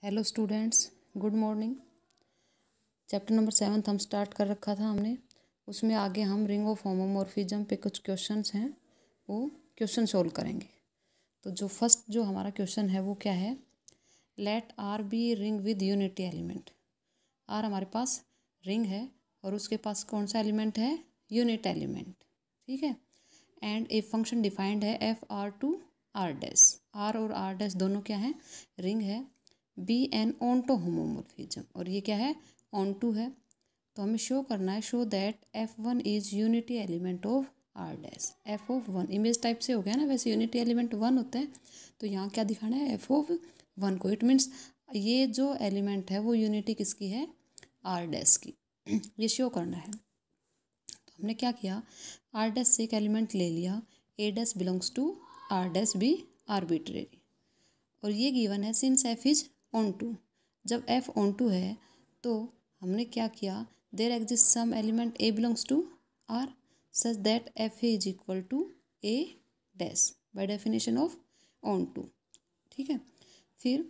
Hello students, good morning. Chapter number 7 हम start कर रखा था हमने। उसमें आगे हम रिंग ऑफ होमोमॉर्फिज्म पे कुछ क्वेश्चंस हैं, वो क्वेश्चन सोल्व करेंगे। तो जो फर्स्ट जो हमारा क्वेश्चन है वो क्या है, let R be ring with unity element. R हमारे पास रिंग है और उसके पास कौन सा एलिमेंट है, यूनिट एलिमेंट, ठीक है। एंड ए फंक्शन डिफाइंड है F R to R dash. R और आर डैश दोनों क्या है, रिंग है। बी एन ऑन्टो होमोमॉर्फिज्म, और ये क्या है, ऑन्टू है। तो हमें शो करना है, show that f one is unity element of R dash. F of one image type से हो गया ना, वैसे यूनिटी एलिमेंट वन होते हैं, तो यहाँ क्या दिखाना है, एफ ऑफ वन को। इट मीन्स ये जो एलिमेंट है वो यूनिटी किसकी है, आर डैश की। ये शो करना है। तो हमने क्या किया, आर डैश से एक एलिमेंट ले लिया, A dash belongs to R dash be arbitrary, और ये गिवन है since F is onto. जब एफ ऑन टू है तो हमने क्या किया, there exist some element A belongs to R such that F is equal to A dash by definition of onto, ठीक है। फिर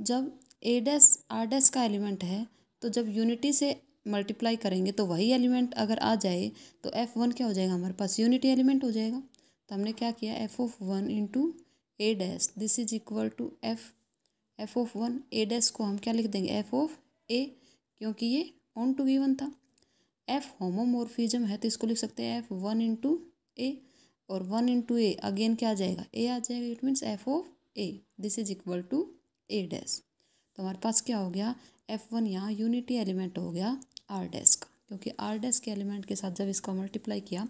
जब ए डैश आर डैश का एलिमेंट है तो जब यूनिटी से मल्टीप्लाई करेंगे तो वही एलिमेंट अगर आ जाए तो एफ वन क्या हो जाएगा, हमारे पास यूनिटी एलिमेंट हो जाएगा। तो हमने क्या किया, f of one into a dash this is equal to f of one. A dash को हम क्या लिख देंगे, एफ ऑफ ए, क्योंकि ये ऑन टू गिवन था। एफ होमोमॉर्फिज्म है तो इसको लिख सकते हैं एफ वन इंटू ए, और वन इंटू ए अगेन क्या आ जाएगा, ए आ जाएगा। It means f of a this is equal to A dash. तो हमारे पास क्या हो गया, एफ वन यहाँ यूनिटी एलिमेंट हो गया आर डैश का, क्योंकि आर डैश के एलिमेंट के साथ जब इसका मल्टीप्लाई किया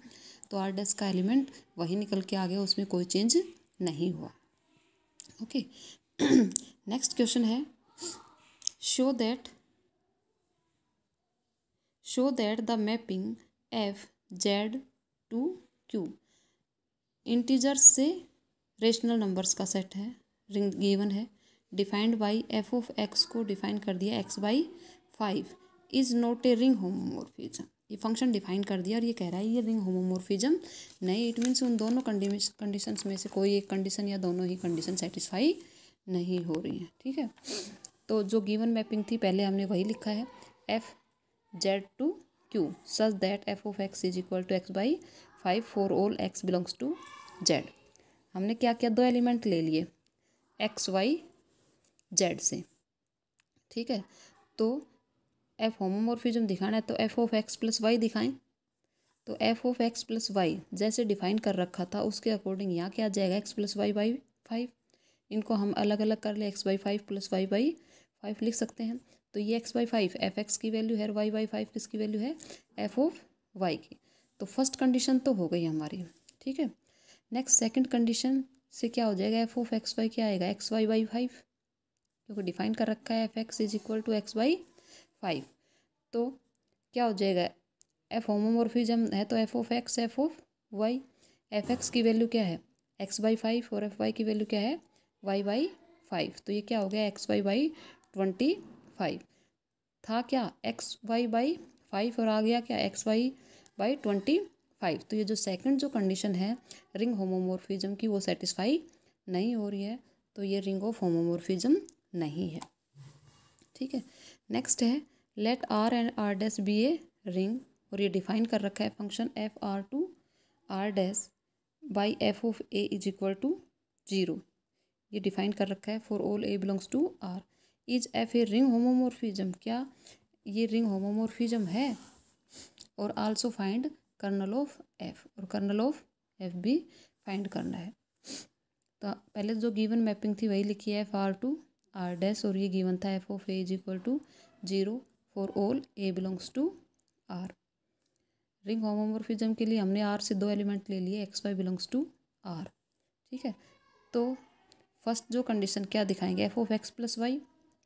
तो आर डैश का एलिमेंट वही निकल के आ गया, उसमें कोई चेंज नहीं हुआ। ओके, नेक्स्ट क्वेश्चन है, show that the mapping f Z to Q integers से रेशनल नंबर्स का सेट है, रिंग गिवन है, defined by f of x को डिफाइन कर दिया x by 5 is not a ring homomorphism. ये फंक्शन डिफाइन कर दिया और ये कह रहा है ये रिंग होमोमॉर्फिज्म नहीं। इट मीन्स उन दोनों कंडीशंस में से कोई एक कंडीशन या दोनों ही कंडीशन सेटिस्फाई नहीं हो रही है, ठीक है। तो जो गिवन मैपिंग थी पहले हमने वही लिखा है, f Z to Q such that f of x is equal to x by 5 for all x belongs to Z. हमने क्या किया, दो एलिमेंट ले लिए एक्स वाई जेड से, ठीक है। तो एफ होमोमॉर्फिज्म दिखाना है तो f of x plus y दिखाएं। तो f of x plus y जैसे डिफाइन कर रखा था उसके अकॉर्डिंग यहाँ क्या आ जाएगा, एक्स प्लस वाई बाई 5। इनको हम अलग अलग कर ले, x by 5 plus y by 5 लिख सकते हैं। तो ये एक्स बाई 5 एफ एक्स की वैल्यू है, वाई बाई 5 किसकी वैल्यू है, एफ ऑफ वाई की। तो फर्स्ट कंडीशन तो हो गई हमारी, ठीक है। नेक्स्ट सेकंड कंडीशन से क्या हो जाएगा, एफ ऑफ एक्स वाई क्या आएगा, एक्स वाई बाई 5, क्योंकि डिफाइन कर रखा है f x is equal to x by 5। तो क्या हो जाएगा, एफ होमोमॉर्फिज्म है तो f of x f of y, f x की वैल्यू क्या है एक्स बाई 5 और एफ वाई की वैल्यू क्या है वाई बाई 5। तो ये क्या हो गया, एक्स वाई बाई 25 था क्या, एक्स वाई बाई 5 और आ गया क्या एक्स वाई बाई 25। तो ये जो सेकंड जो कंडीशन है रिंग होमोमॉर्फिज्म की वो सेटिस्फाई नहीं हो रही है, तो ये रिंग ऑफ होमोमॉर्फिज्म नहीं है, ठीक है। नेक्स्ट है, let R and R dash be a ring, और ये डिफाइन कर रखा है function f R to R dash by f of a is equal to 0। ये डिफाइन कर रखा है for all a belongs to R. Is f a ring homomorphism, क्या ये रिंग होमोमॉर्फिज्म है। और also find kernel of f, और kernel of f भी फाइंड करना है। तो पहले जो गिवन मैपिंग थी वही लिखी है, F R to R dash, और ये गिवन था f of a is equal to 0 for all a belongs to R. Ring homomorphism के लिए हमने आर से दो एलिमेंट ले लिए, x y belongs to R, ठीक है। तो फर्स्ट जो कंडीशन क्या दिखाएंगे, f of x plus y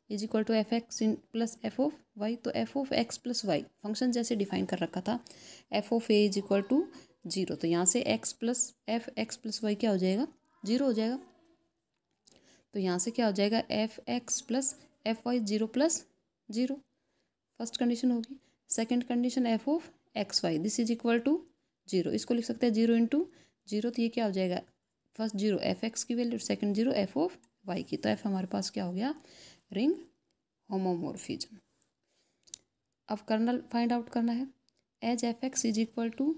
is equal to f x in plus f of y. तो f of x plus Y function जैसे डिफाइन कर रखा था, f of a is equal to 0, तो यहाँ से x plus f x plus y क्या हो जाएगा, 0 हो जाएगा। तो यहाँ से क्या हो जाएगा, F x plus F Y 0 plus 0, first condition होगी। Second condition F of x Y this is equal to 0, इसको लिख सकते हैं 0 इंटू 0, तो ये क्या हो जाएगा, फर्स्ट 0 एफ एक्स की value, second 0 F of Y की। तो एफ हमारे पास क्या हो गया, रिंग होमोमॉर्फिज्म। अब कर्नल फाइंड आउट करना है। As F x is equal to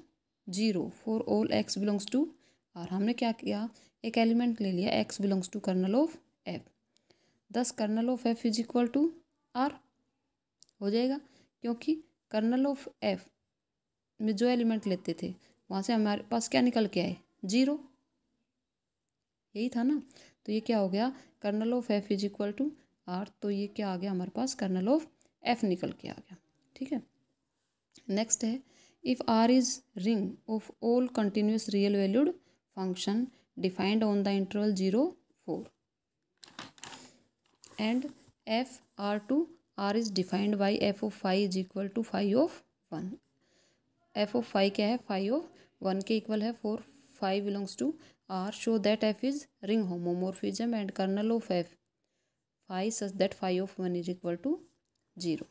0 for all x belongs to R. हमने क्या किया, एक एलिमेंट ले लिया X belongs to kernel of F, thus kernel of F is equal to R हो जाएगा, क्योंकि कर्नल ऑफ एफ में जो एलिमेंट लेते थे वहाँ से हमारे पास क्या निकल के आए, 0, यही था ना। तो ये क्या हो गया, kernel of F is equal to R. तो ये क्या आ गया हमारे पास, कर्नल ऑफ एफ निकल के आ गया। ठीक है, नेक्स्ट है if R is ring of all continuous real valued function defined on the interval 0, 4 and f R to R is defined by f of phi is equal to phi of 1। F of phi क्या है, phi of 1 के equal है, for phi belongs to R show that F is ring homomorphism and kernel of f phi such that phi of 1 is equal to 0।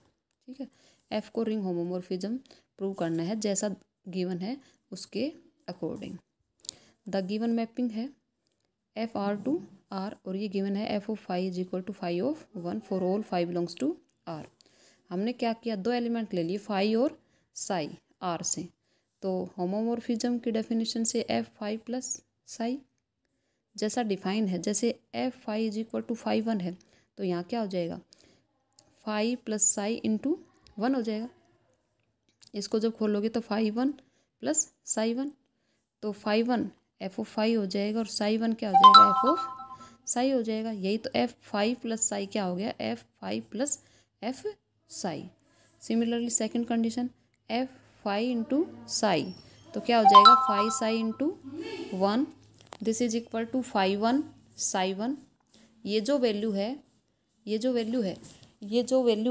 ठीक है, F को ring homomorphism prove करना है जैसा गिवन है उसके अकॉर्डिंग। द गिवन मैपिंग है F R to R और ये गिवन है f of phi is equal to phi of 1 for all phi belongs to R. हमने क्या किया, दो एलिमेंट ले लिए फाई और साई आर से। तो होमोमॉर्फिज्म की डेफिनेशन से एफ फाई प्लस साई जैसा डिफाइन है, जैसे f phi is equal to phi 1 है तो यहाँ क्या हो जाएगा, फाई प्लस साई इंटू 1 हो जाएगा। इसको जब खोलोगे तो फाई 1 प्लस साई 1, तो फाई 1 एफ ऑफ फाई हो जाएगा और साई 1 क्या हो जाएगा, एफ ऑफ साई हो जाएगा। यही तो एफ फाई प्लस साई क्या हो गया, f phi plus f psi. Similarly second condition f phi into psi, तो क्या हो जाएगा, phi psi into 1, this is equal to phi 1 psi 1। ये जो वैल्यू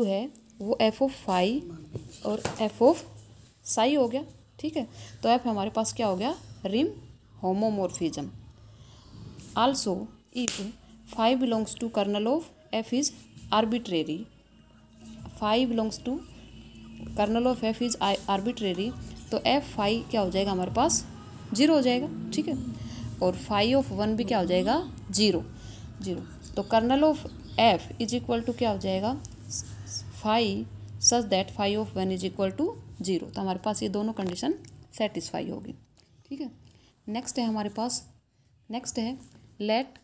है वो एफ ऑफ फाई और एफ ऑफ साई हो गया। ठीक है, तो एफ हमारे पास क्या हो गया, ring homomorphism. Also if phi belongs to kernel of F is arbitrary, phi belongs to kernel of F is arbitrary, तो एफ फाई क्या हो जाएगा हमारे पास, 0 हो जाएगा। ठीक है, और फाई ऑफ 1 भी क्या हो जाएगा, 0। तो kernel of F is equal to क्या हो जाएगा, phi such that phi of 1 is equal to 0। तो हमारे पास ये दोनों कंडीशन सेटिस्फाई होगी। ठीक है, नेक्स्ट है हमारे पास, नेक्स्ट है लेट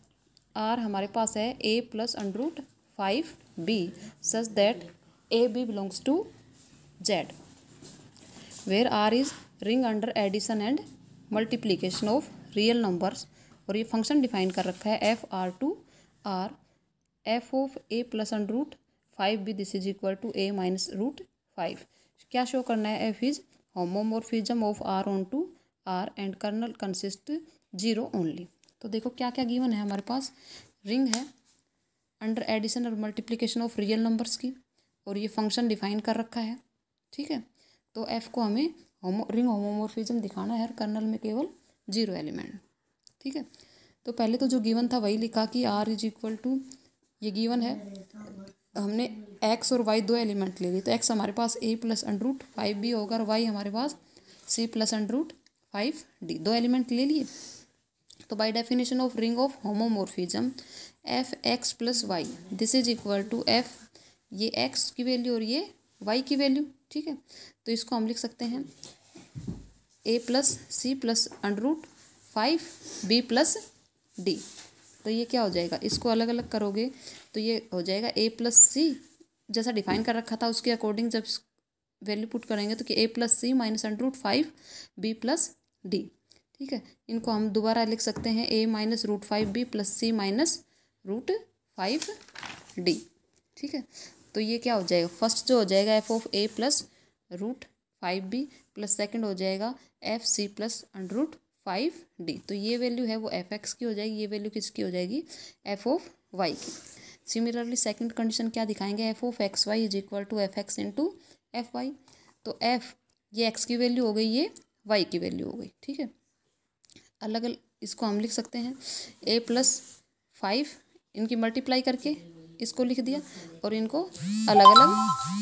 आर हमारे पास है A plus under 5b such that A B belongs to Z, where R is ring under addition and multiplication of real numbers. और ये फंक्शन डिफाइन कर रखा है F R to R F of A plus under 5b this is equal to A minus root 5। क्या show करना है, F is homomorphism of R on to are and kernel consist 0 only. तो देखो क्या क्या गिवन है हमारे पास, रिंग है अंडर एडिशन और मल्टीप्लिकेशन ऑफ रियल नंबर्स की, और ये फंक्शन डिफाइन कर रखा है। ठीक है, तो एफ को हमें रिंग होमोमॉर्फिज्म दिखाना है, कर्नल में केवल 0 एलिमेंट। ठीक है, तो पहले तो जो गिवन था वही लिखा कि आर इज इक्वल टू, ये गिवन है, हमने एक्स और वाई दो एलिमेंट ले लिए, तो एक्स हमारे पास ए प्लस अंडर 5b होगा और वाई हमारे पास सी प्लस अंडर 5d, दो एलिमेंट ले लिए। तो by definition of ring of homomorphism f x plus y this is equal to f, ये एक्स की वैल्यू और ये वाई की वैल्यू। ठीक है, तो इसको हम लिख सकते हैं A plus C plus under 5b plus D. तो ये क्या हो जाएगा, इसको अलग अलग करोगे तो ये हो जाएगा ए प्लस सी, जैसा डिफाइन कर रखा था उसके अकॉर्डिंग जब वैल्यू पुट करेंगे तो कि A plus C minus under 5b plus D. ठीक है, इनको हम दोबारा लिख सकते हैं A minus root 5b plus C minus root 5d। ठीक है, तो ये क्या हो जाएगा, फर्स्ट जो हो जाएगा f of A plus root 5b plus second हो जाएगा f c plus under root 5d। तो ये वैल्यू है वो एफ एक्स की हो जाएगी, ये वैल्यू किसकी हो जाएगी, एफ ऑफ वाई की। सिमिलरली सेकंड कंडीशन क्या दिखाएंगे, f of x y is equal to f x into f y. तो एफ ये एक्स की वैल्यू हो गई, ये वाई की वैल्यू हो गई। ठीक है, अलग अलग इसको हम लिख सकते हैं ए प्लस 5, इनकी मल्टीप्लाई करके इसको लिख दिया और इनको अलग अलग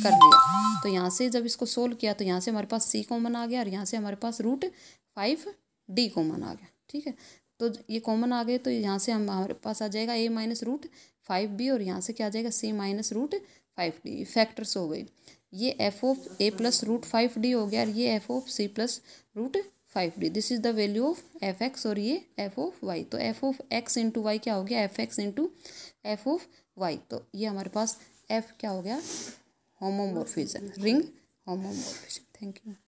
कर लिया। तो यहाँ से जब इसको सोल्व किया तो यहाँ से हमारे पास सी कॉमन आ गया और यहाँ से हमारे पास रूट 5d कॉमन आ गया। ठीक है, तो ये कॉमन आ गए, तो यहाँ से हमारे पास आ जाएगा a-√5b और यहाँ से क्या आ जाएगा c-√5d। फैक्टर्स हो गई। ये f(a+√5d) हो गया और ये f(c+√5d). This is the value of f(x) और ये f(y). तो f(x) इंटू वाई क्या हो गया f(x) इंटू f(y). तो ये हमारे पास f क्या हो गया homomorphism, ring homomorphism. Thank you.